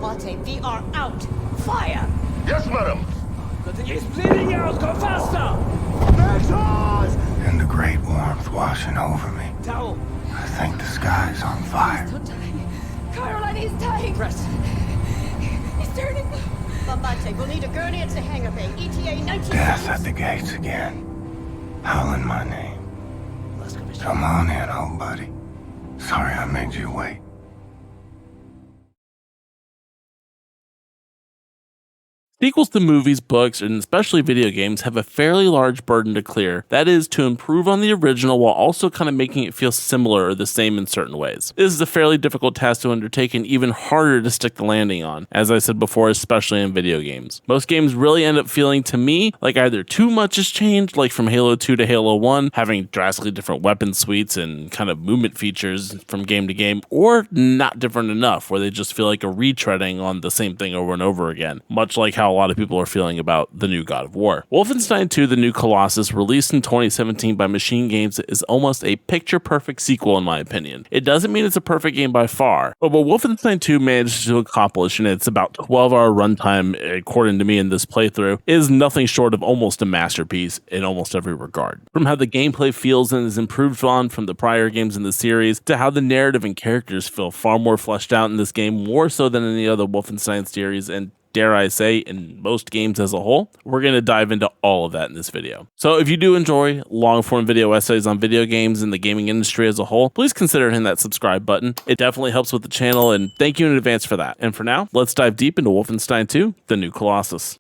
Abate, we are out. Fire! Yes, madam. He's bleeding out! Go faster! And the great warmth washing over me. Towel! I think the sky's on fire. He's dying. Caroline, he's dying. Press! He's turning. Abate, we'll need a gurney at the hangar bay. ETA 19 Death seconds. at the gates again. Howling my name. Come on in, old buddy. Sorry I made you wait. Sequels to movies, books, and especially video games have a fairly large burden to clear. That is, to improve on the original while also kind of making it feel similar or the same in certain ways. This is a fairly difficult task to undertake and even harder to stick the landing on, as I said before, especially in video games. Most games really end up feeling, to me, like either too much has changed, like from Halo 2 to Halo 1, having drastically different weapon suites and kind of movement features from game to game, or not different enough, where they just feel like a retreading on the same thing over and over again, much like how a lot of people are feeling about the new God of War. Wolfenstein2 The New Colossus, released in 2017 by Machine Games, is almost a picture-perfect sequel in my opinion. It doesn't mean it's a perfect game by far, but what Wolfenstein 2 managed to accomplish in its about 12-hour runtime, according to me in this playthrough, is nothing short of almost a masterpiece in almost every regard. From how the gameplay feels and is improved on from the prior games in the series, to how the narrative and characters feel far more fleshed out in this game, more so than any other Wolfenstein series, and dare I say, in most games as a whole. We're going to dive into all of that in this video. So if you do enjoy long-form video essays on video games and the gaming industry as a whole, please consider hitting that subscribe button. It definitely helps with the channel, and thank you in advance for that. And for now, let's dive deep into Wolfenstein 2 The New Colossus.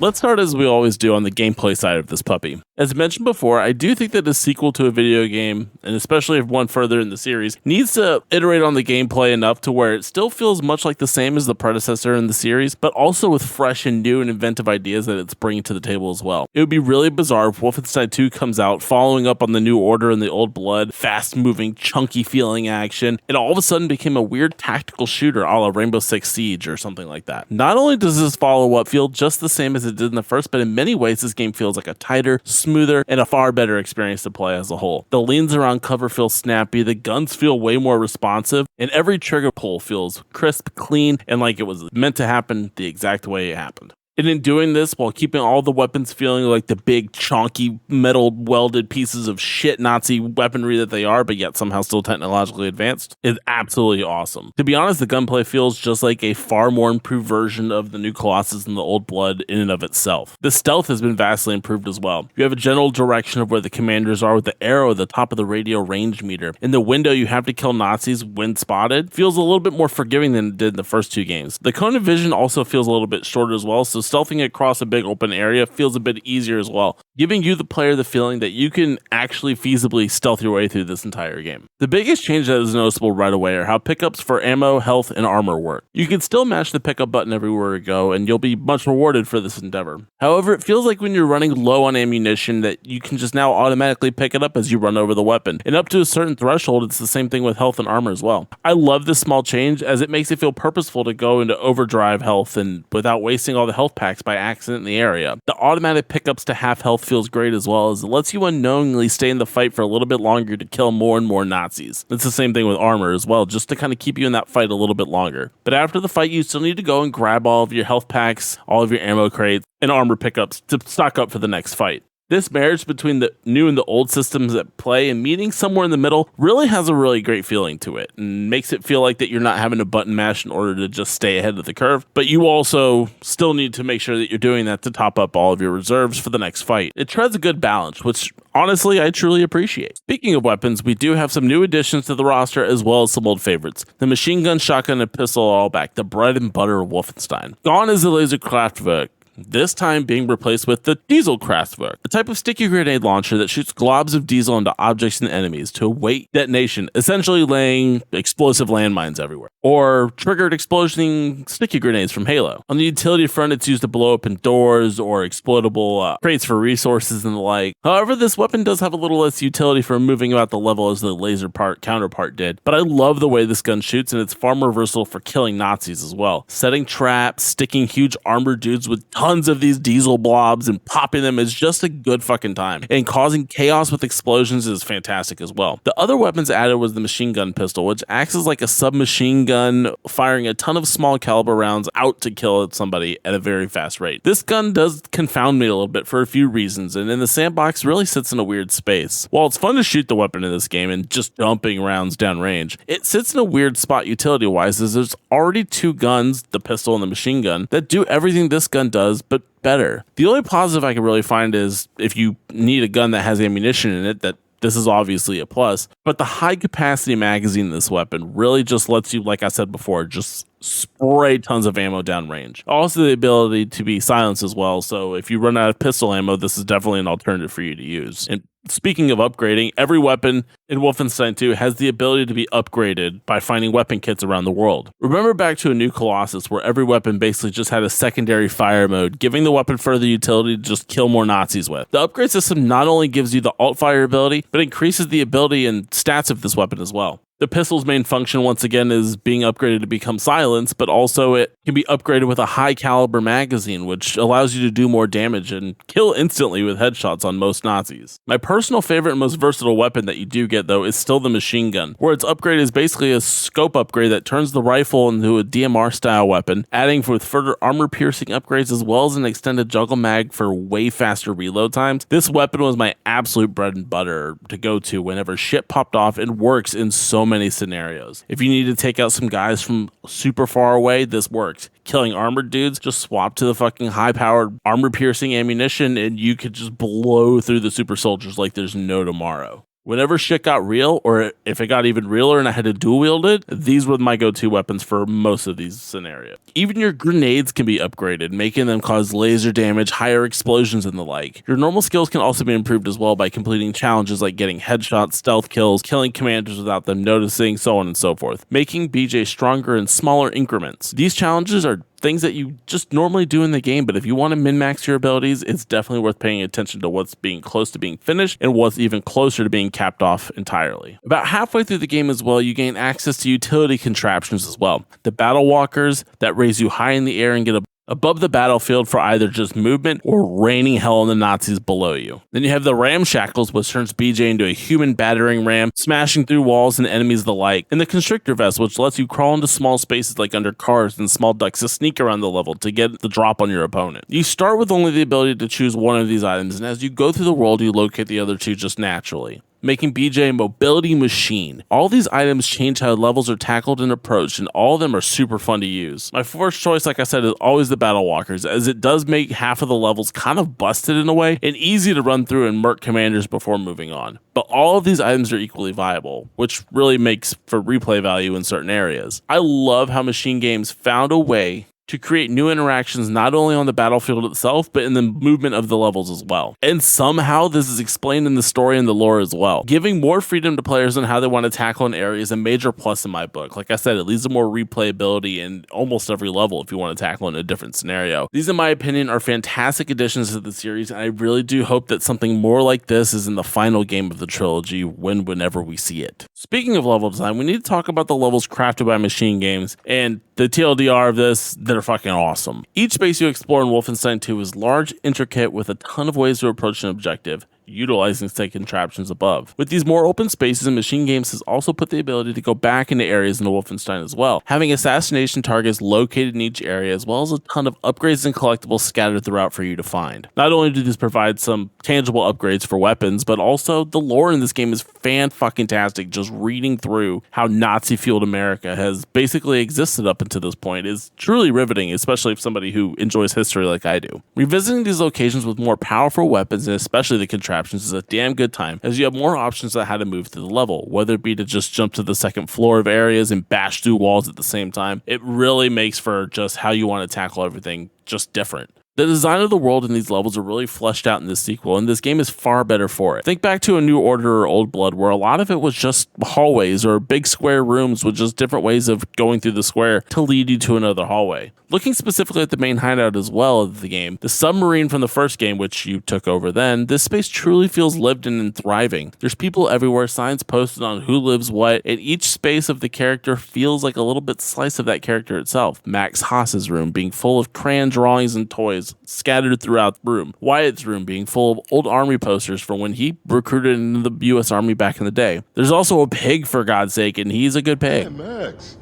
Let's start as we always do on the gameplay side of this puppy. As mentioned before, I do think that a sequel to a video game, and especially if one further in the series, needs to iterate on the gameplay enough to where it still feels much like the same as the predecessor in the series, but also with fresh and new and inventive ideas that it's bringing to the table as well. It would be really bizarre if Wolfenstein 2 comes out following up on the New Order and the Old Blood, fast-moving, chunky feeling action, and all of a sudden became a weird tactical shooter a la Rainbow Six Siege or something like that. Not only does this follow-up feel just the same as it did in the first, but in many ways this game feels like a tighter, smoother, and a far better experience to play as a whole. The leans around cover feel snappy, the guns feel way more responsive, and every trigger pull feels crisp, clean, and like it was meant to happen the exact way it happened. And in doing this, while keeping all the weapons feeling like the big, chonky, metal welded pieces of shit Nazi weaponry that they are, but yet somehow still technologically advanced, is absolutely awesome. To be honest, the gunplay feels just like a far more improved version of the New Colossus and the Old Blood in and of itself. The stealth has been vastly improved as well. You have a general direction of where the commanders are with the arrow at the top of the radio range meter, and the window you have to kill Nazis when spotted feels a little bit more forgiving than it did in the first two games. The cone of vision also feels a little bit shorter as well, so stealthing across a big open area feels a bit easier as well, giving you the player the feeling that you can actually feasibly stealth your way through this entire game. The biggest change that is noticeable right away are how pickups for ammo, health, and armor work. You can still mash the pickup button everywhere you go, and you'll be much rewarded for this endeavor. However, it feels like when you're running low on ammunition that you can just now automatically pick it up as you run over the weapon, and up to a certain threshold, it's the same thing with health and armor as well. I love this small change as it makes it feel purposeful to go into overdrive health and without wasting all the health packs by accident in the area. The automatic pickups to half health feels great as well, as it lets you unknowingly stay in the fight for a little bit longer to kill more and more Nazis. It's the same thing with armor as well, just to kind of keep you in that fight a little bit longer. But after the fight, you still need to go and grab all of your health packs, all of your ammo crates, and armor pickups to stock up for the next fight. This marriage between the new and the old systems at play and meeting somewhere in the middle really has a really great feeling to it and makes it feel like that you're not having to button mash in order to just stay ahead of the curve, but you also still need to make sure that you're doing that to top up all of your reserves for the next fight. It treads a good balance, which honestly I truly appreciate. Speaking of weapons, we do have some new additions to the roster as well as some old favorites. The machine gun, shotgun, and pistol are all back, the bread and butter of Wolfenstein. Gone is the laser Kraftwerk, this time being replaced with the Diesel Kraftwerk, a type of sticky grenade launcher that shoots globs of diesel into objects and enemies to await detonation, essentially laying explosive landmines everywhere, or triggered exploding sticky grenades from Halo. On the utility front, it's used to blow open doors or explodable crates for resources and the like. However, this weapon does have a little less utility for moving about the level as the laser counterpart did, but I love the way this gun shoots, and it's far more versatile for killing Nazis as well. Setting traps, sticking huge armored dudes with tons tons of these diesel blobs and popping them is just a good fucking time. And causing chaos with explosions is fantastic as well. The other weapons added was the machine gun pistol, which acts as like a submachine gun, firing a ton of small caliber rounds out to kill somebody at a very fast rate. This gun does confound me a little bit for a few reasons, and in the sandbox really sits in a weird space. While it's fun to shoot the weapon in this game and just dumping rounds downrange, it sits in a weird spot utility wise, as there's already two guns, the pistol and the machine gun, that do everything this gun does but better. The only positive I can really find is if you need a gun that has ammunition in it, that this is obviously a plus, but the high capacity magazine in this weapon really just lets you, like I said before, just spray tons of ammo downrange. Also the ability to be silenced as well, so if you run out of pistol ammo, this is definitely an alternative for you to use. And speaking of upgrading, every weapon in Wolfenstein 2 has the ability to be upgraded by finding weapon kits around the world. Remember back to A New Colossus, where every weapon basically just had a secondary fire mode, giving the weapon further utility to just kill more Nazis with. The upgrade system not only gives you the alt fire ability, but increases the ability and stats of this weapon as well. The pistol's main function, once again, is being upgraded to become silenced, but also it can be upgraded with a high caliber magazine, which allows you to do more damage and kill instantly with headshots on most Nazis. My personal favorite and most versatile weapon that you do get, though, is still the machine gun, where its upgrade is basically a scope upgrade that turns the rifle into a DMR style weapon, adding with further armor piercing upgrades as well as an extended juggle mag for way faster reload times. This weapon was my absolute bread and butter to go to whenever shit popped off, and works in so many scenarios. If you need to take out some guys from super far away, this works. Killing armored dudes, just swap to the fucking high-powered armor-piercing ammunition and you could just blow through the super soldiers like there's no tomorrow. Whenever shit got real, or if it got even realer and I had to dual wield it, these were my go-to weapons for most of these scenarios. Even your grenades can be upgraded, making them cause laser damage, higher explosions, and the like. Your normal skills can also be improved as well by completing challenges like getting headshots, stealth kills, killing commanders without them noticing, so on and so forth, making BJ stronger in smaller increments. These challenges are things that you just normally do in the game, but if you want to min-max your abilities, it's definitely worth paying attention to what's being close to being finished and what's even closer to being capped off entirely. About halfway through the game as well, you gain access to utility contraptions as well. The battle walkers that raise you high in the air and get above the battlefield for either just movement or raining hell on the Nazis below you. Then you have the ramshackles, which turns BJ into a human battering ram, smashing through walls and enemies the like, and the constrictor vest, which lets you crawl into small spaces like under cars and small ducts to sneak around the level to get the drop on your opponent. You start with only the ability to choose one of these items, and as you go through the world, you locate the other two just naturally, making BJ a mobility machine. All these items change how levels are tackled and approached, and all of them are super fun to use. My first choice, like I said, is always the battle walkers, as it does make half of the levels kind of busted in a way, and easy to run through and murk commanders before moving on. But all of these items are equally viable, which really makes for replay value in certain areas. I love how Machine Games found a way to create new interactions not only on the battlefield itself, but in the movement of the levels as well. And somehow this is explained in the story and the lore as well. Giving more freedom to players on how they want to tackle an area is a major plus in my book. Like I said, it leads to more replayability in almost every level if you want to tackle in a different scenario. These, in my opinion, are fantastic additions to the series, and I really do hope that something more like this is in the final game of the trilogy whenever we see it. Speaking of level design, we need to talk about the levels crafted by Machine Games, and the TLDR of this, they're fucking awesome. Each space you explore in Wolfenstein 2 is large, intricate, with a ton of ways to approach an objective, utilizing said contraptions above. With these more open spaces, Machine Games has also put the ability to go back into areas in the Wolfenstein as well, having assassination targets located in each area, as well as a ton of upgrades and collectibles scattered throughout for you to find. Not only do these provide some tangible upgrades for weapons, but also the lore in this game is fan-fucking-tastic. Just reading through how Nazi-fueled America has basically existed up until this point is truly riveting, especially if somebody who enjoys history like I do. Revisiting these locations with more powerful weapons, and especially the contraptions, is a damn good time, as you have more options on how to move through the level, whether it be to just jump to the second floor of areas and bash through walls at the same time. It really makes for just how you want to tackle everything just different. The design of the world in these levels are really fleshed out in this sequel, and this game is far better for it. Think back to A New Order or Old Blood, where a lot of it was just hallways or big square rooms with just different ways of going through the square to lead you to another hallway. Looking specifically at the main hideout as well of the game, the submarine from the first game, which you took over then, this space truly feels lived in and thriving. There's people everywhere, signs posted on who lives what, and each space of the character feels like a little bit slice of that character itself. Max Haas's room being full of crayon drawings and toys, toys scattered throughout the room. Wyatt's room being full of old army posters from when he recruited into the US Army back in the day. There's also a pig, for God's sake, and he's a good pig. Hey, Max,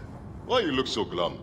why you look so glum?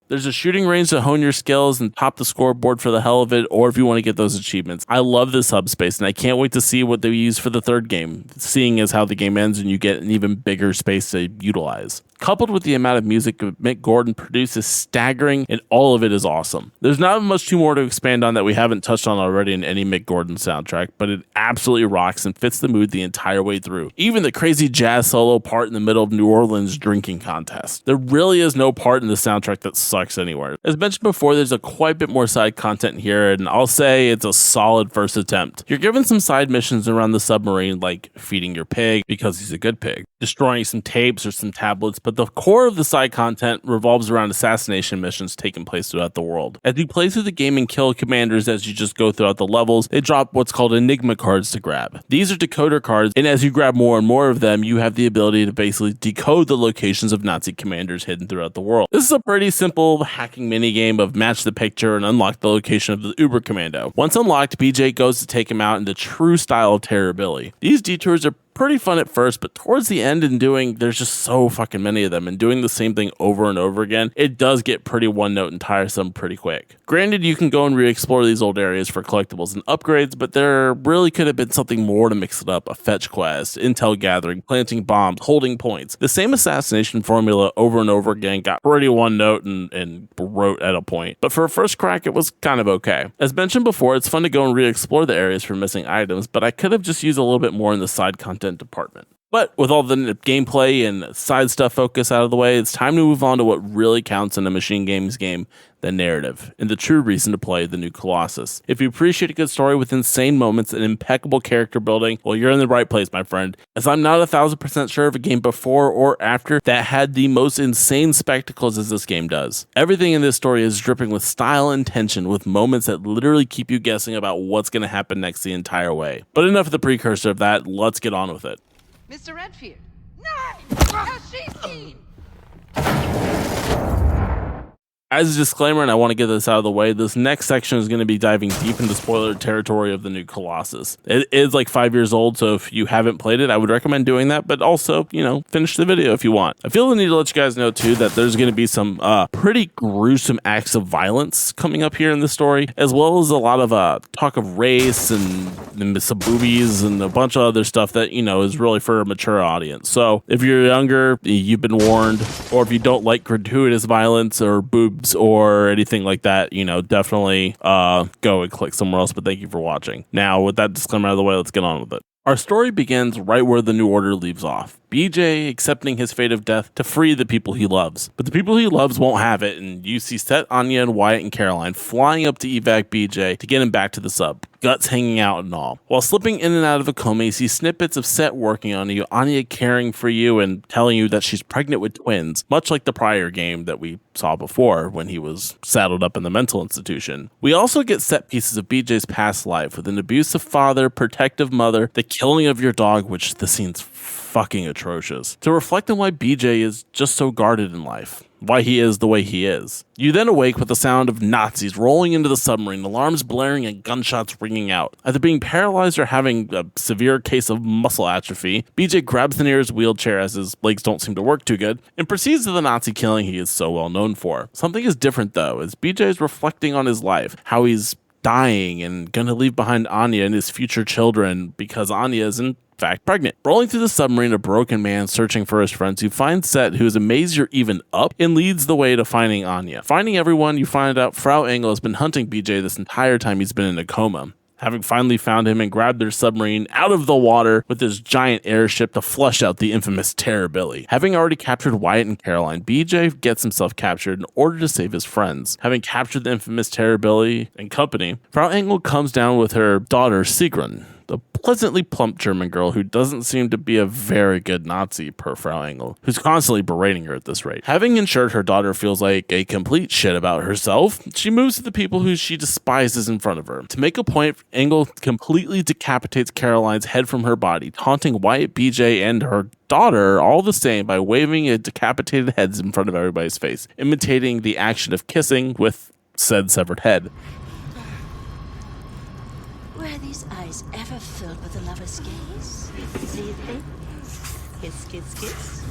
There's a shooting range to hone your skills and top the scoreboard for the hell of it, or if you want to get those achievements. I love this hub space, and I can't wait to see what they use for the third game, seeing as how the game ends and you get an even bigger space to utilize. Coupled with the amount of music Mick Gordon produces staggering, and all of it is awesome. There's not much too more to expand on that we haven't touched on already in any Mick Gordon soundtrack, but it absolutely rocks and fits the mood the entire way through. Even the crazy jazz solo part in the middle of New Orleans drinking contest. There really is no part in the soundtrack that sucks anywhere. As mentioned before, there's a quite bit more side content here, and I'll say it's a solid first attempt. You're given some side missions around the submarine, like feeding your pig because he's a good pig, destroying some tapes or some tablets, but the core of the side content revolves around assassination missions taking place throughout the world. As you play through the game and kill commanders as you just go throughout the levels, they drop what's called Enigma cards to grab. These are decoder cards, and as you grab more and more of them, you have the ability to basically decode the locations of Nazi commanders hidden throughout the world. This is a pretty simple hacking minigame of match the picture and unlock the location of the Uber Commando. Once unlocked, BJ goes to take him out in the true style of terribility. These detours are pretty fun at first, but towards the end there's just so fucking many of them, and doing the same thing over and over again, it does get pretty one note and tiresome pretty quick. Granted, you can go and re-explore these old areas for collectibles and upgrades, but there really could have been something more to mix it up. A fetch quest, intel gathering, planting bombs, holding points. The same assassination formula over and over again got pretty one note and wrote at a point, but for a first crack it was kind of okay. As mentioned before, it's fun to go and re-explore the areas for missing items, but I could have just used a little bit more in the side content department. But with all the gameplay and side stuff focus out of the way, it's time to move on to what really counts in a machine games game, the narrative, and the true reason to play the new Colossus. If you appreciate a good story with insane moments and impeccable character building, well, you're in the right place, my friend, as I'm not 1000% sure of a game before or after that had the most insane spectacles as this game does. Everything in this story is dripping with style and tension, with moments that literally keep you guessing about what's going to happen next the entire way. But enough of the precursor of that, let's get on with it. Mr. Redfield. No! Has she seen? As a disclaimer, and I want to get this out of the way, this next section is going to be diving deep into spoiler territory of the new Colossus. It is like 5 years old, so if you haven't played it, I would recommend doing that, but also, finish the video if you want. I feel the need to let you guys know, too, that there's going to be some pretty gruesome acts of violence coming up here in the story, as well as a lot of talk of race and some boobies and a bunch of other stuff that, is really for a mature audience. So if you're younger, you've been warned, or if you don't like gratuitous violence or boobs, or anything like that, definitely go and click somewhere else, but thank you for watching. Now, with that disclaimer out of the way, let's get on with it. Our story begins right where the New Order leaves off. BJ accepting his fate of death to free the people he loves. But the people he loves won't have it, and you see Set, Anya, and Wyatt and Caroline flying up to evac BJ to get him back to the sub, guts hanging out and all. While slipping in and out of a coma, you see snippets of Set working on you, Anya caring for you and telling you that she's pregnant with twins, much like the prior game that we saw before when he was saddled up in the mental institution. We also get set pieces of BJ's past life with an abusive father, protective mother, the killing of your dog, which the scene's fucking atrocious, to reflect on why BJ is just so guarded in life, why he is the way he is. You then awake with the sound of Nazis rolling into the submarine, alarms blaring and gunshots ringing out. Either being paralyzed or having a severe case of muscle atrophy, BJ grabs the nearest wheelchair as his legs don't seem to work too good, and proceeds to the Nazi killing he is so well known for. Something is different though, as BJ is reflecting on his life, how he's dying and gonna leave behind Anya and his future children because Anya is in fact pregnant. Rolling through the submarine, a broken man searching for his friends, you find Set, who is amazed you're even up, and leads the way to finding Anya. Finding everyone, you find out Frau Engel has been hunting BJ this entire time he's been in a coma. Having finally found him and grabbed their submarine out of the water with his giant airship to flush out the infamous Terror-Billy. Having already captured Wyatt and Caroline, BJ gets himself captured in order to save his friends. Having captured the infamous Terror-Billy and company, Frau Engel comes down with her daughter Sigrun, a pleasantly plump German girl who doesn't seem to be a very good Nazi per Frau Engel, who's constantly berating her at this rate. Having ensured her daughter feels like a complete shit about herself, she moves to the people who she despises in front of her. To make a point, Engel completely decapitates Caroline's head from her body, taunting Wyatt, BJ, and her daughter all the same by waving a decapitated heads in front of everybody's face, imitating the action of kissing with said severed head. Were these eyes ever filled with a lover's gaze? See things? Kiss, kiss, kiss.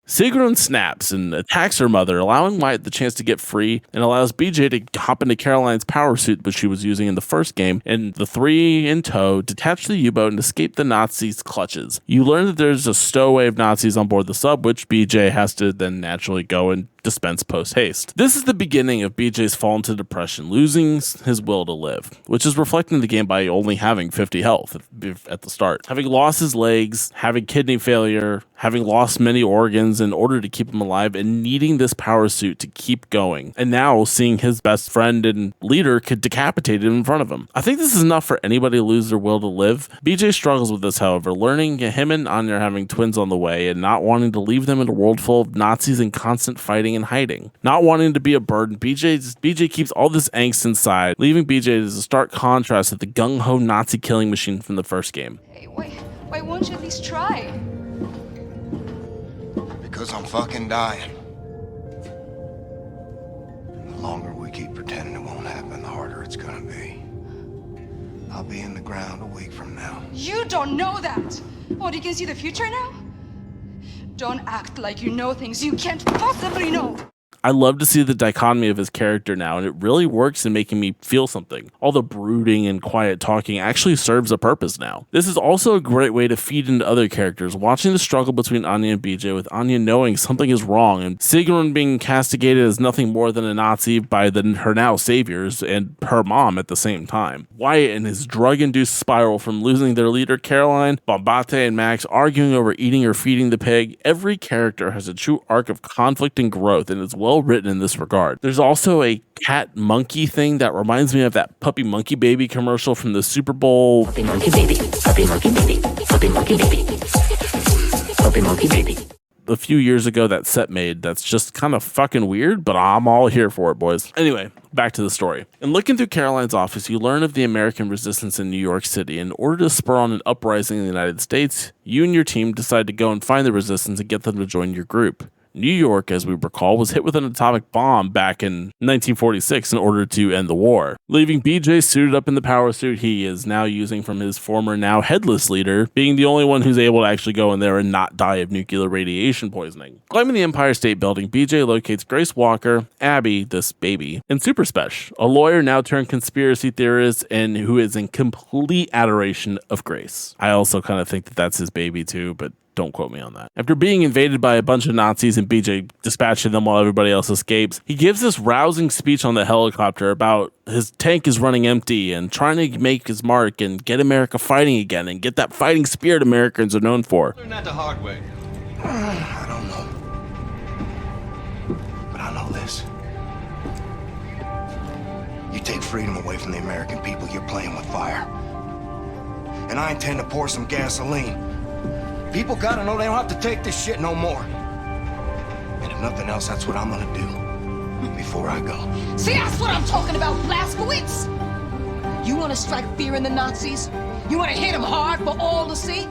Sigrun snaps and attacks her mother, allowing Wyatt the chance to get free, and allows BJ to hop into Caroline's power suit, which she was using in the first game, and the three in tow detach the U-boat and escape the Nazis' clutches. You learn that there's a stowaway of Nazis on board the sub, which BJ has to then naturally go and dispense post-haste. This is the beginning of BJ's fall into depression, losing his will to live, which is reflected in the game by only having 50 health at the start. Having lost his legs, having kidney failure, having lost many organs in order to keep him alive, and needing this power suit to keep going. And now seeing his best friend and leader get decapitated in front of him. I think this is enough for anybody to lose their will to live. BJ struggles with this, however, learning him and Anya are having twins on the way and not wanting to leave them in a world full of Nazis and constant fighting and hiding. Not wanting to be a burden, BJ keeps all this angst inside, leaving BJ as a stark contrast to the gung-ho Nazi killing machine from the first game. Hey, why won't you at least try? Because I'm fucking dying. The longer we keep pretending it won't happen, the harder it's gonna be. I'll be in the ground a week from now. You don't know that! What, you can see the future now? Don't act like you know things you can't possibly know! I love to see the dichotomy of his character now, and it really works in making me feel something. All the brooding and quiet talking actually serves a purpose now. This is also a great way to feed into other characters, watching the struggle between Anya and BJ, with Anya knowing something is wrong, and Sigrun being castigated as nothing more than a Nazi by her now saviors and her mom at the same time. Wyatt and his drug-induced spiral from losing their leader Caroline, Bombate and Max arguing over eating or feeding the pig. Every character has a true arc of conflict and growth, and it's well written in this regard. There's also a cat monkey thing that reminds me of that Puppy Monkey Baby commercial from the Super Bowl. Puppy monkey baby, puppy monkey baby, puppy monkey baby, puppy monkey baby. A few years ago that set made that's just kind of fucking weird, but I'm all here for it, boys. Anyway, back to the story. In looking through Caroline's office, you learn of the American resistance in New York City. In order to spur on an uprising in the United States, you and your team decide to go and find the resistance and get them to join your group. New York, as we recall, was hit with an atomic bomb back in 1946 in order to end the war, leaving BJ suited up in the power suit he is now using from his former, now headless leader, being the only one who's able to actually go in there and not die of nuclear radiation poisoning. Climbing the Empire State Building, BJ locates Grace Walker, Abby, this baby, and Super Spesh, a lawyer now turned conspiracy theorist and who is in complete adoration of Grace. I also kind of think that that's his baby too, but don't quote me on that. After being invaded by a bunch of Nazis and BJ dispatching them while everybody else escapes, he gives this rousing speech on the helicopter about his tank is running empty and trying to make his mark and get America fighting again and get that fighting spirit Americans are known for. Learn that the hard way. I don't know. But I know this. You take freedom away from the American people, you're playing with fire. And I intend to pour some gasoline. People gotta know they don't have to take this shit no more. And if nothing else, that's what I'm gonna do before I go. See, that's what I'm talking about, Blazkowicz! You wanna strike fear in the Nazis? You wanna hit them hard for all to see?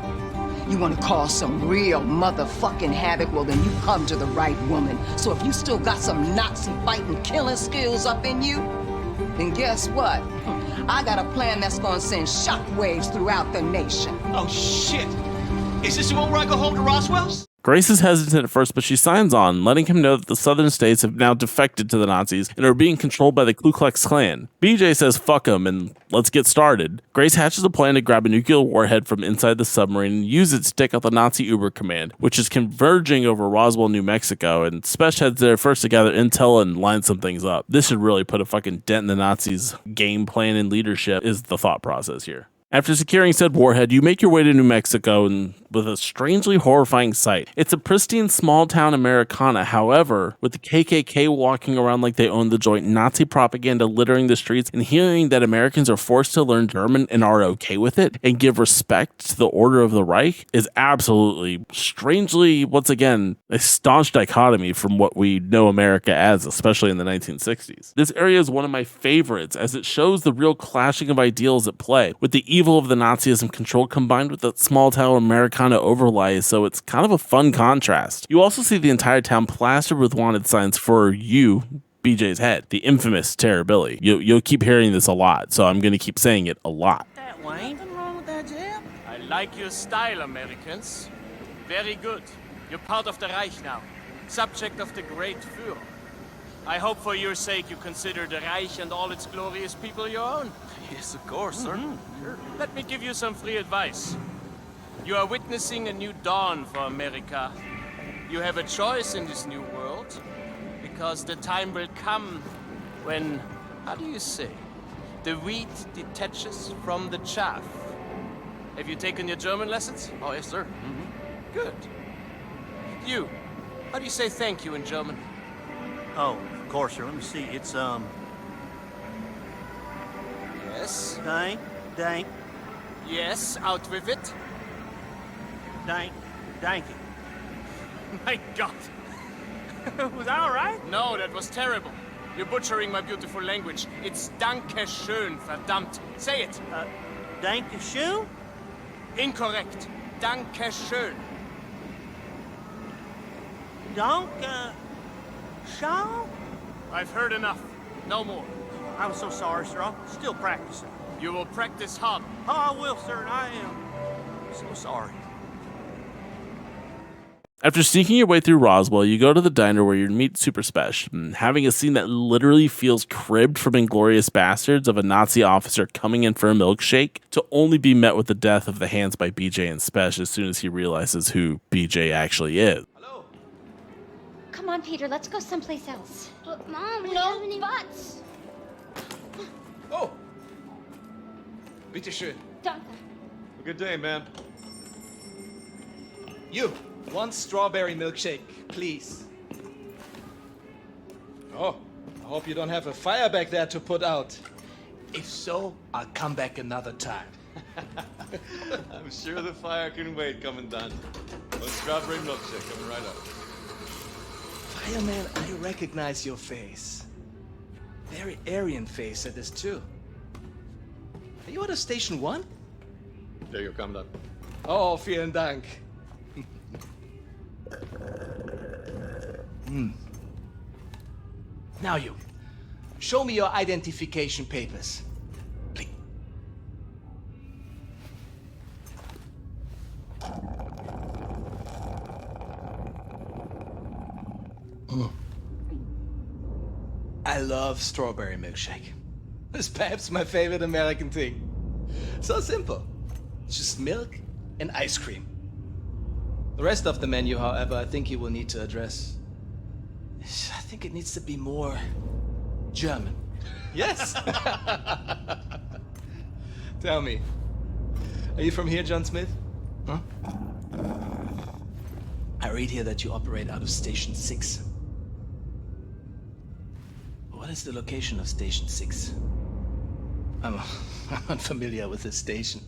You wanna cause some real motherfucking havoc? Well, then you come to the right woman. So if you still got some Nazi fighting, killing skills up in you, then guess what? I got a plan that's gonna send shockwaves throughout the nation. Oh, shit. Is this the one where I go home to Roswell's? Grace is hesitant at first, but she signs on, letting him know that the southern states have now defected to the Nazis and are being controlled by the Ku Klux Klan. BJ says fuck them and let's get started. Grace hatches a plan to grab a nuclear warhead from inside the submarine and use it to take out the Nazi Uber command, which is converging over Roswell, New Mexico, and Spesh heads there first to gather intel and line some things up. This should really put a fucking dent in the Nazis' game plan and leadership is the thought process here. After securing said warhead, you make your way to New Mexico and with a strangely horrifying sight. It's a pristine small-town Americana, however, with the KKK walking around like they own the joint, Nazi propaganda littering the streets, and hearing that Americans are forced to learn German and are okay with it and give respect to the Order of the Reich is absolutely, strangely, once again, a staunch dichotomy from what we know America as, especially in the 1960s. This area is one of my favorites as it shows the real clashing of ideals at play, with the evil evil of the Nazism control combined with that small town Americana overlay, so it's kind of a fun contrast. You also see the entire town plastered with wanted signs for you, BJ's head, the infamous Terror-Billy. You'll keep hearing this a lot, so I'm going to keep saying it a lot. That Wayne. Nothing wrong with that jab. I like your style, Americans. Very good. You're part of the Reich now. Subject of the great Führer. I hope for your sake you consider the Reich and all its glorious people your own. Yes, of course, sir. Sure. Let me give you some free advice. You are witnessing a new dawn for America. You have a choice in this new world, because the time will come when, how do you say, the wheat detaches from the chaff. Have you taken your German lessons? Oh, yes, sir. Good. You, how do you say thank you in German? Oh, of course, sir. Let me see. It's, Yes. dank, Yes, out with it. danky. My God. Was that all right? No, that was terrible. You're butchering my beautiful language. It's Danke schön, verdammt. Say it. Danke schön? Incorrect. Danke schön. Danke schön? I've heard enough. No more. I'm so sorry, sir. I'm still practicing. You will practice hard. Oh, I will, sir, and I am so sorry. After sneaking your way through Roswell, you go to the diner where you meet Super Spesh, having a scene that literally feels cribbed from Inglourious Bastards of a Nazi officer coming in for a milkshake to only be met with the death of the hands by BJ and Spesh as soon as he realizes who BJ actually is. Hello. Come on, Peter, let's go someplace else. But Mom, No buts. Oh. Bitte schön. Danke. Good day, man. You, one strawberry milkshake, please. Oh, I hope you don't have a fire back there to put out. If so, I'll come back another time. I'm sure the fire can wait, Commandant. One strawberry milkshake coming right up. Fireman, I recognize your face. Very Aryan face it is too. Are you out of Station 1? There you go, Commandant. Oh, vielen Dank. Now you, show me your identification papers. Please. I love strawberry milkshake. It's perhaps my favorite American thing. So simple. Just milk and ice cream. The rest of the menu, however, I think you will need to address. I think it needs to be more German. Yes? Tell me, are you from here, John Smith? Huh? I read here that you operate out of Station 6. What is the location of Station 6? I'm unfamiliar with this station.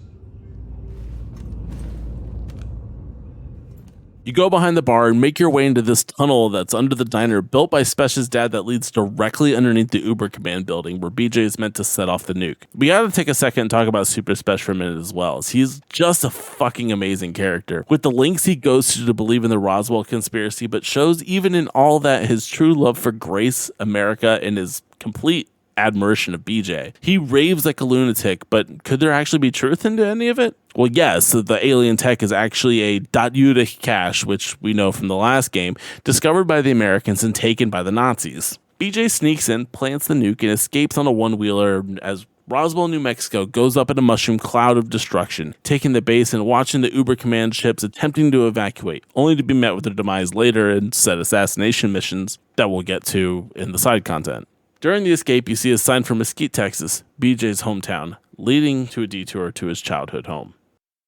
You go behind the bar and make your way into this tunnel that's under the diner built by Spesh's dad that leads directly underneath the Uber Command building where BJ is meant to set off the nuke. We gotta take a second and talk about Super Spesh for a minute as well, as he's just a fucking amazing character. With the lengths he goes to believe in the Roswell conspiracy, but shows even in all that his true love for Grace, America, and his complete admiration of BJ. He raves like a lunatic, but could there actually be truth into any of it? Well, yes, the alien tech is actually a .UDA cache, which we know from the last game, discovered by the Americans and taken by the Nazis. BJ sneaks in, plants the nuke, and escapes on a one-wheeler as Roswell, New Mexico goes up in a mushroom cloud of destruction, taking the base and watching the Uber Command ships attempting to evacuate, only to be met with their demise later in said assassination missions that we'll get to in the side content. During the escape, you see a sign from Mesquite, Texas, BJ's hometown, leading to a detour to his childhood home.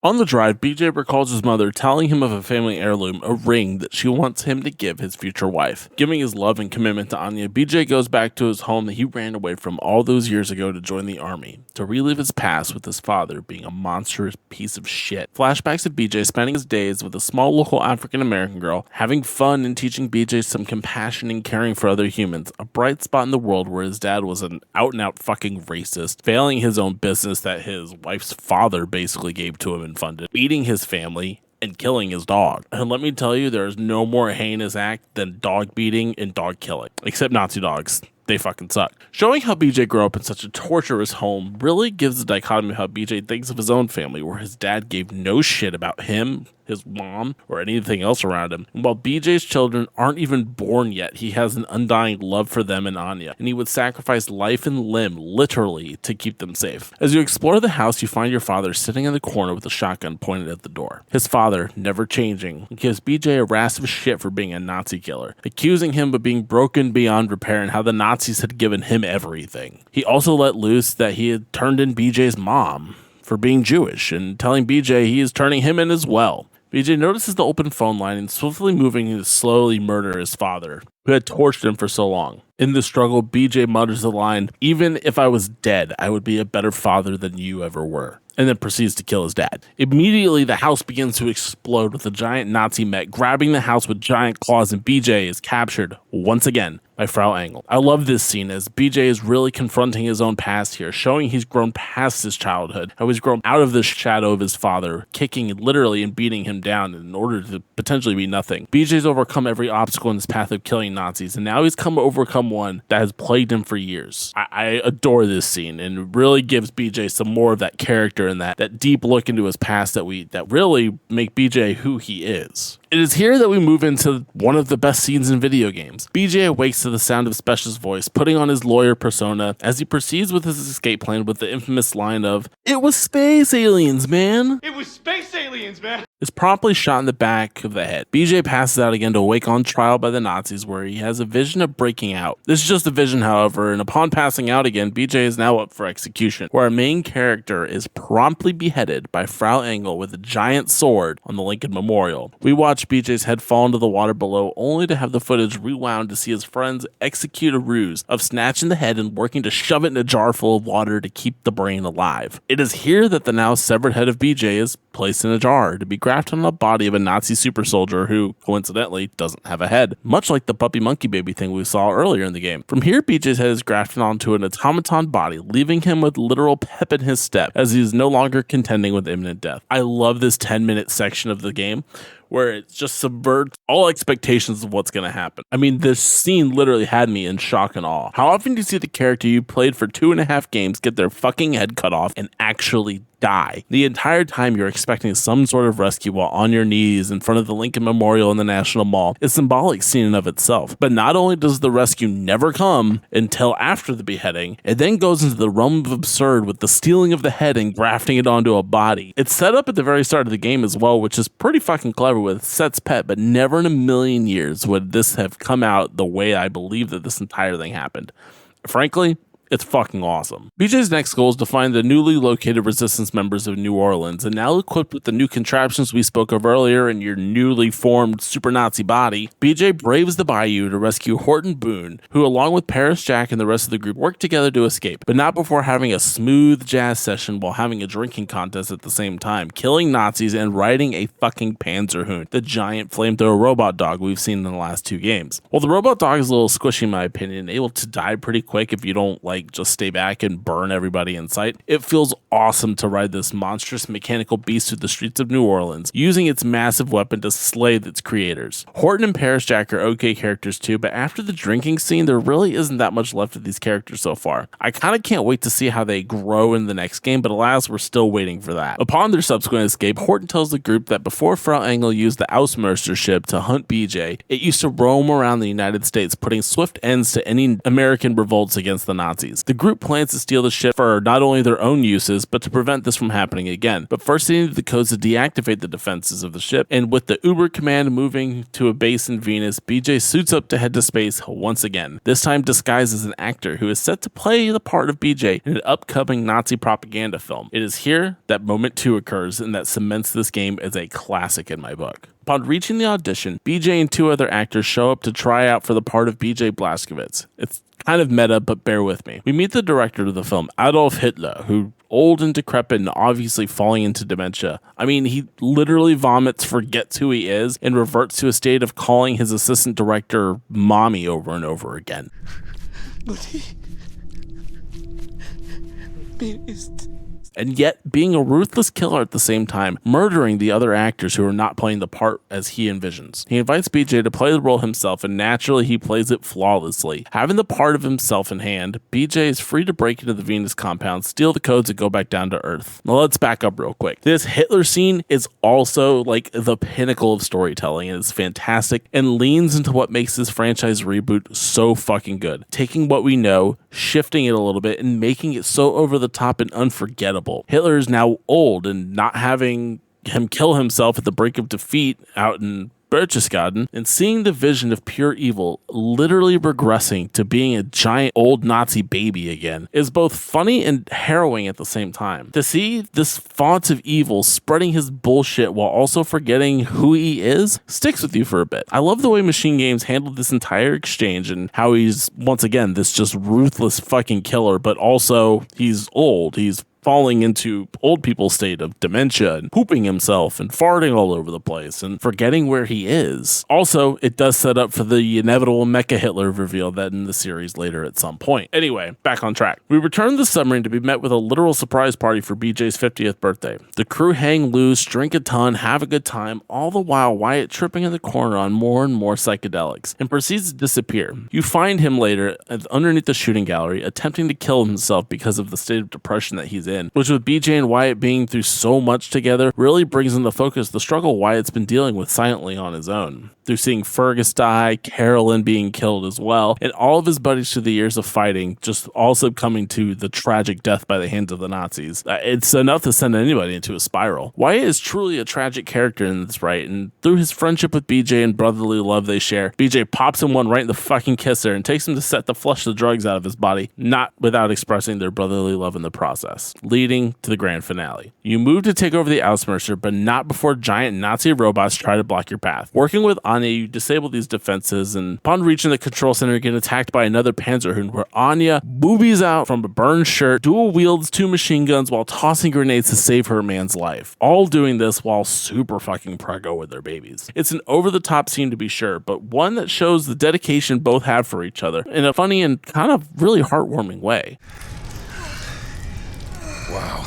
On the drive, BJ recalls his mother telling him of a family heirloom, a ring that she wants him to give his future wife. Giving his love and commitment to Anya, BJ goes back to his home that he ran away from all those years ago to join the army, to relive his past with his father being a monstrous piece of shit. Flashbacks of BJ spending his days with a small local African-American girl, having fun and teaching BJ some compassion and caring for other humans, a bright spot in the world where his dad was an out-and-out fucking racist, failing his own business that his wife's father basically gave to him and funded, beating his family, and killing his dog. And let me tell you, there is no more heinous act than dog beating and dog killing. Except Nazi dogs. They fucking suck. Showing how BJ grew up in such a torturous home really gives the dichotomy of how BJ thinks of his own family, where his dad gave no shit about him, his mom, or anything else around him. And while BJ's children aren't even born yet, he has an undying love for them and Anya, and he would sacrifice life and limb, literally, to keep them safe. As you explore the house, you find your father sitting in the corner with a shotgun pointed at the door. His father, never changing, gives BJ a rasp of shit for being a Nazi killer, accusing him of being broken beyond repair and how the Nazis had given him everything. He also let loose that he had turned in BJ's mom for being Jewish, and telling BJ he is turning him in as well. BJ notices the open phone line and swiftly moving to slowly murder his father, who had tortured him for so long. In the struggle, BJ mutters the line, "Even if I was dead, I would be a better father than you ever were," and then proceeds to kill his dad. Immediately, the house begins to explode with a giant Nazi mech grabbing the house with giant claws, and BJ is captured once again by Frau Engel. I love this scene as BJ is really confronting his own past here, showing he's grown past his childhood, how he's grown out of the shadow of his father, kicking literally and beating him down in order to potentially be nothing. BJ's overcome every obstacle in his path of killing Nazis, and now he's come to overcome one that has plagued him for years. I adore this scene, and it really gives BJ some more of that character and that deep look into his past that really make BJ who he is. It is here that we move into one of the best scenes in video games. BJ awakes to the sound of Special's voice, putting on his lawyer persona as he proceeds with his escape plan with the infamous line of, "It was space aliens, man!" It was space aliens, man! Is promptly shot in the back of the head. BJ passes out again to awake on trial by the Nazis, where he has a vision of breaking out. This is just a vision, however, and upon passing out again, BJ is now up for execution, where our main character is promptly beheaded by Frau Engel with a giant sword on the Lincoln Memorial. We watch BJ's head fall into the water below, only to have the footage rewound to see his friends execute a ruse of snatching the head and working to shove it in a jar full of water to keep the brain alive. It is here that the now severed head of BJ is placed in a jar to be grafted on the body of a Nazi super soldier who, coincidentally, doesn't have a head, much like the puppy monkey baby thing we saw earlier in the game. From here, BJ's head is grafted onto an automaton body, leaving him with literal pep in his step as he is no longer contending with imminent death. I love this 10-minute section of the game where it just subverts all expectations of what's going to happen. I mean, this scene literally had me in shock and awe. How often do you see the character you played for 2.5 games get their fucking head cut off and actually die? The entire time you're expecting some sort of rescue while on your knees in front of the Lincoln Memorial in the National Mall. It's symbolic scene in of itself. But not only does the rescue never come until after the beheading, it then goes into the realm of absurd with the stealing of the head and grafting it onto a body. It's set up at the very start of the game as well, which is pretty fucking clever with Set's pet, but never in a million years would this have come out the way I believe that this entire thing happened. Frankly, it's fucking awesome. BJ's next goal is to find the newly located resistance members of New Orleans, and now equipped with the new contraptions we spoke of earlier in your newly formed super Nazi body, BJ braves the bayou to rescue Horton Boone, who along with Paris Jack and the rest of the group work together to escape, but not before having a smooth jazz session while having a drinking contest at the same time, killing Nazis and riding a fucking Panzerhund, the giant flamethrower robot dog we've seen in the last 2 games. While the robot dog is a little squishy in my opinion, able to die pretty quick if you don't just stay back and burn everybody in sight, it feels awesome to ride this monstrous mechanical beast through the streets of New Orleans, using its massive weapon to slay its creators. Horton and Paris Jack are okay characters too, but after the drinking scene, there really isn't that much left of these characters so far. I kind of can't wait to see how they grow in the next game, but alas, we're still waiting for that. Upon their subsequent escape, Horton tells the group that before Frau Engel used the Ausmeister ship to hunt BJ, it used to roam around the United States, putting swift ends to any American revolts against the Nazis. Nazis. The group plans to steal the ship for not only their own uses, but to prevent this from happening again. But first they need the codes to deactivate the defenses of the ship, and with the Uber command moving to a base in Venus, BJ suits up to head to space once again, this time disguised as an actor who is set to play the part of BJ in an upcoming Nazi propaganda film. It is here that moment 2 occurs, and that cements this game as a classic in my book. Upon reaching the audition, BJ and 2 other actors show up to try out for the part of BJ Blazkowicz. It's kind of meta, but bear with me. We meet the director of the film, Adolf Hitler, who old and decrepit and obviously falling into dementia. I mean, he literally vomits, forgets who he is, and reverts to a state of calling his assistant director mommy over and over again. And yet being a ruthless killer at the same time, murdering the other actors who are not playing the part as he envisions. He invites BJ to play the role himself, and naturally he plays it flawlessly. Having the part of himself in hand, BJ is free to break into the Venus compound, steal the codes, and go back down to Earth. Now let's back up real quick. This Hitler scene is also like the pinnacle of storytelling, and it's fantastic and leans into what makes this franchise reboot so fucking good. Taking what we know, shifting it a little bit, and making it so over the top and unforgettable. Hitler is now old, and not having him kill himself at the brink of defeat out in Berchtesgaden, and seeing the vision of pure evil literally regressing to being a giant old Nazi baby again is both funny and harrowing at the same time. To see this font of evil spreading his bullshit while also forgetting who he is sticks with you for a bit. I love the way Machine Games handled this entire exchange, and how he's, once again, this just ruthless fucking killer, but also he's old. He's falling into old people's state of dementia and pooping himself and farting all over the place and forgetting where he is. Also, it does set up for the inevitable Mecha Hitler reveal that in the series later at some point. Anyway, back on track. We return to the submarine to be met with a literal surprise party for BJ's 50th birthday. The crew hang loose, drink a ton, have a good time, all the while Wyatt tripping in the corner on more and more psychedelics and proceeds to disappear. You find him later underneath the shooting gallery, attempting to kill himself because of the state of depression that he's in, which with BJ and Wyatt being through so much together really brings into focus the struggle Wyatt's been dealing with silently on his own. Through seeing Fergus die, Carolyn being killed as well, and all of his buddies through the years of fighting just all succumbing to the tragic death by the hands of the Nazis. It's enough to send anybody into a spiral. Wyatt is truly a tragic character in this, right? And through his friendship with BJ and brotherly love they share, BJ pops him one right in the fucking kisser and takes him to set to flush the drugs out of his body, not without expressing their brotherly love in the process, leading to the grand finale. You move to take over the Ausmercer, but not before giant Nazi robots try to block your path. Working with Anya, you disable these defenses, and upon reaching the control center, you get attacked by another Panzerhund, where Anya boobies out from a burned shirt, dual wields 2 machine guns while tossing grenades to save her man's life. All doing this while super fucking preggo with their babies. It's an over-the-top scene to be sure, but one that shows the dedication both have for each other in a funny and kind of really heartwarming way. Wow.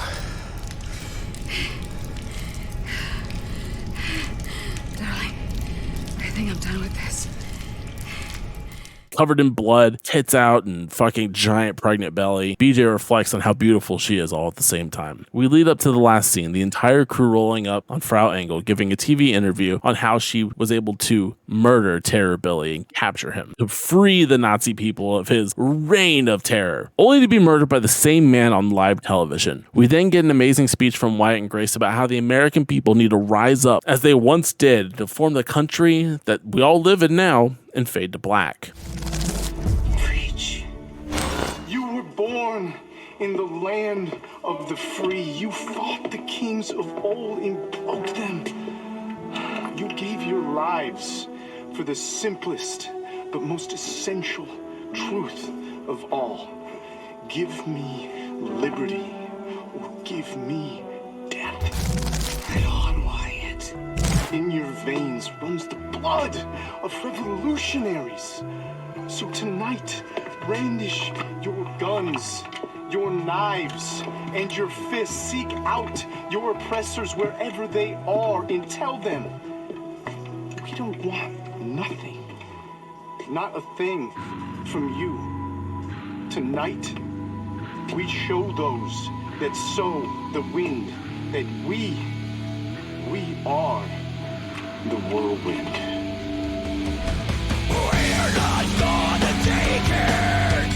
Darling, I think I'm done with this. Covered in blood, tits out, and fucking giant pregnant belly, BJ reflects on how beautiful she is all at the same time. We lead up to the last scene, the entire crew rolling up on Frau Engel, giving a TV interview on how she was able to murder Terror Billy and capture him, to free the Nazi people of his reign of terror, only to be murdered by the same man on live television. We then get an amazing speech from Wyatt and Grace about how the American people need to rise up, as they once did, to form the country that we all live in now, and fade to black. You were born in the land of the free. You fought the kings of old and broke them. You gave your lives for the simplest but most essential truth of all. Give me liberty or give me death. Right on, Wyatt. In your veins runs the blood of revolutionaries. So tonight, brandish your guns, your knives, and your fists. Seek out your oppressors wherever they are and tell them, we don't want nothing, not a thing from you. Tonight, we show those that sow the wind that we are the whirlwind. We're not gonna take it!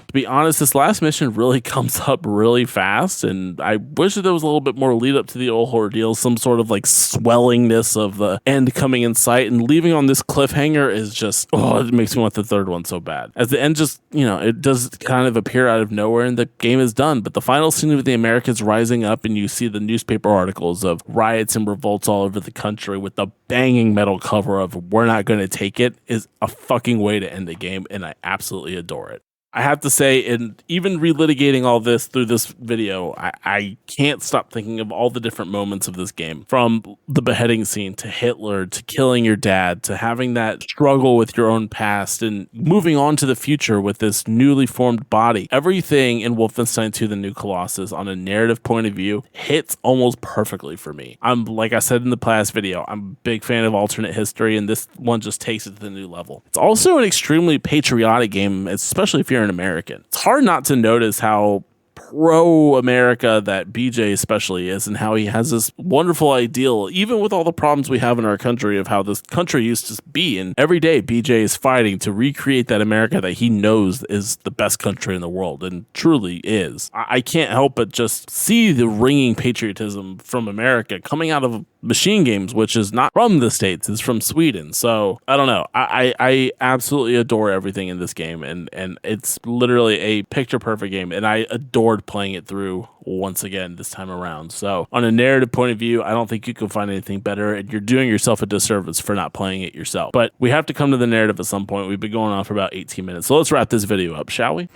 To be honest, this last mission really comes up really fast, and I wish that there was a little bit more lead up to the whole ordeal, some sort of like swellingness of the end coming in sight, and leaving on this cliffhanger is just, it makes me want the third one so bad. As the end just, it does kind of appear out of nowhere and the game is done, but the final scene with the Americans rising up and you see the newspaper articles of riots and revolts all over the country with the banging metal cover of "We're not going to take it" is a fucking way to end the game, and I absolutely adore it. I have to say, and even relitigating all this through this video, I can't stop thinking of all the different moments of this game. From the beheading scene, to Hitler, to killing your dad, to having that struggle with your own past, and moving on to the future with this newly formed body. Everything in Wolfenstein 2 The New Colossus, on a narrative point of view, hits almost perfectly for me. Like I said in the last video, I'm a big fan of alternate history, and this one just takes it to the new level. It's also an extremely patriotic game, especially if you're an American. It's hard not to notice how pro-America that BJ especially is, and how he has this wonderful ideal, even with all the problems we have in our country, of how this country used to be. And every day BJ is fighting to recreate that America that he knows is the best country in the world, and truly is. I can't help but just see the ringing patriotism from America coming out of Machine Games, which is not from the States, it's from Sweden. So I don't know. I absolutely adore everything in this game, and it's literally a picture perfect game, and I adored playing it through once again this time around. So on a narrative point of view, I don't think you can find anything better, and you're doing yourself a disservice for not playing it yourself. But we have to come to the narrative at some point. We've been going on for about 18 minutes, so let's wrap this video up, shall we?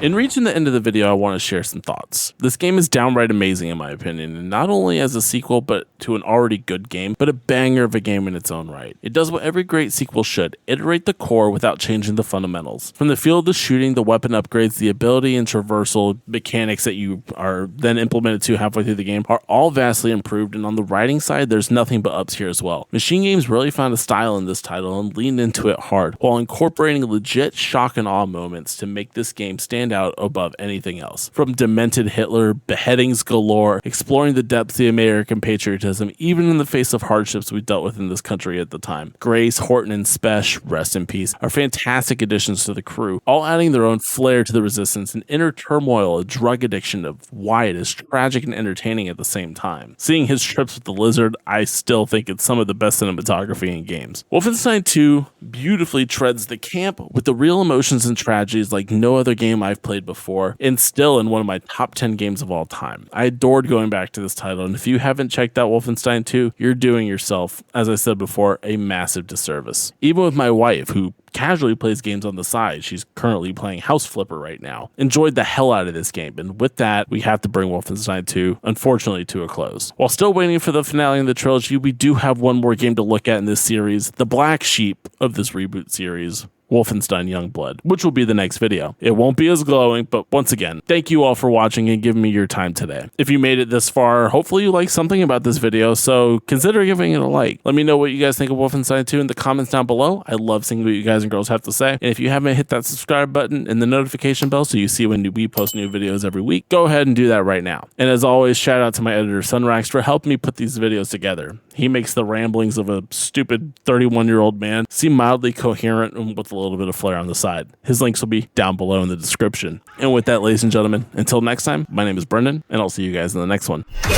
In reaching the end of the video, I want to share some thoughts. This game is downright amazing in my opinion, and not only as a sequel but to an already good game, but a banger of a game in its own right. It does what every great sequel should: iterate the core without changing the fundamentals. From the feel of the shooting, the weapon upgrades, the ability and traversal mechanics that you are then implemented to halfway through the game are all vastly improved, and on the writing side, there's nothing but ups here as well. Machine Games really found a style in this title and leaned into it hard, while incorporating legit shock and awe moments to make this game stand out above anything else. From demented Hitler, beheadings galore, exploring the depths of the American patriotism, even in the face of hardships we dealt with in this country at the time. Grace, Horton, and Spesh, rest in peace, are fantastic additions to the crew, all adding their own flair to the resistance and inner turmoil, a drug addiction of why it is tragic and entertaining at the same time. Seeing his trips with the lizard, I still think it's some of the best cinematography in games. Wolfenstein 2 beautifully treads the camp with the real emotions and tragedies like no other game I've played before, and still in one of my top 10 games of all time. I adored going back to this title, and if you haven't checked out Wolfenstein 2, you're doing yourself, as I said before, a massive disservice. Even with my wife, who casually plays games on the side, she's currently playing House Flipper right now, enjoyed the hell out of this game, and with that, we have to bring Wolfenstein 2, unfortunately, to a close. While still waiting for the finale in the trilogy, we do have one more game to look at in this series, the black sheep of this reboot series, Wolfenstein Youngblood, which will be the next video. It won't be as glowing, but once again, thank you all for watching and giving me your time today. If you made it this far, hopefully you like something about this video, so consider giving it a like. Let me know what you guys think of Wolfenstein 2 in the comments down below. I love seeing what you guys and girls have to say. And if you haven't hit that subscribe button and the notification bell so you see when we post new videos every week, go ahead and do that right now. And as always, shout out to my editor SUNRAX for helping me put these videos together. He makes the ramblings of a stupid 31-year-old man seem mildly coherent and with a little bit of flair on the side. His links will be down below in the description. And with that, ladies and gentlemen, until next time, my name is Brendan, and I'll see you guys in the next one. Lady,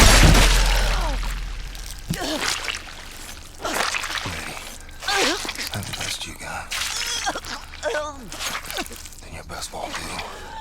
I'm the best you got. Then your best won't do.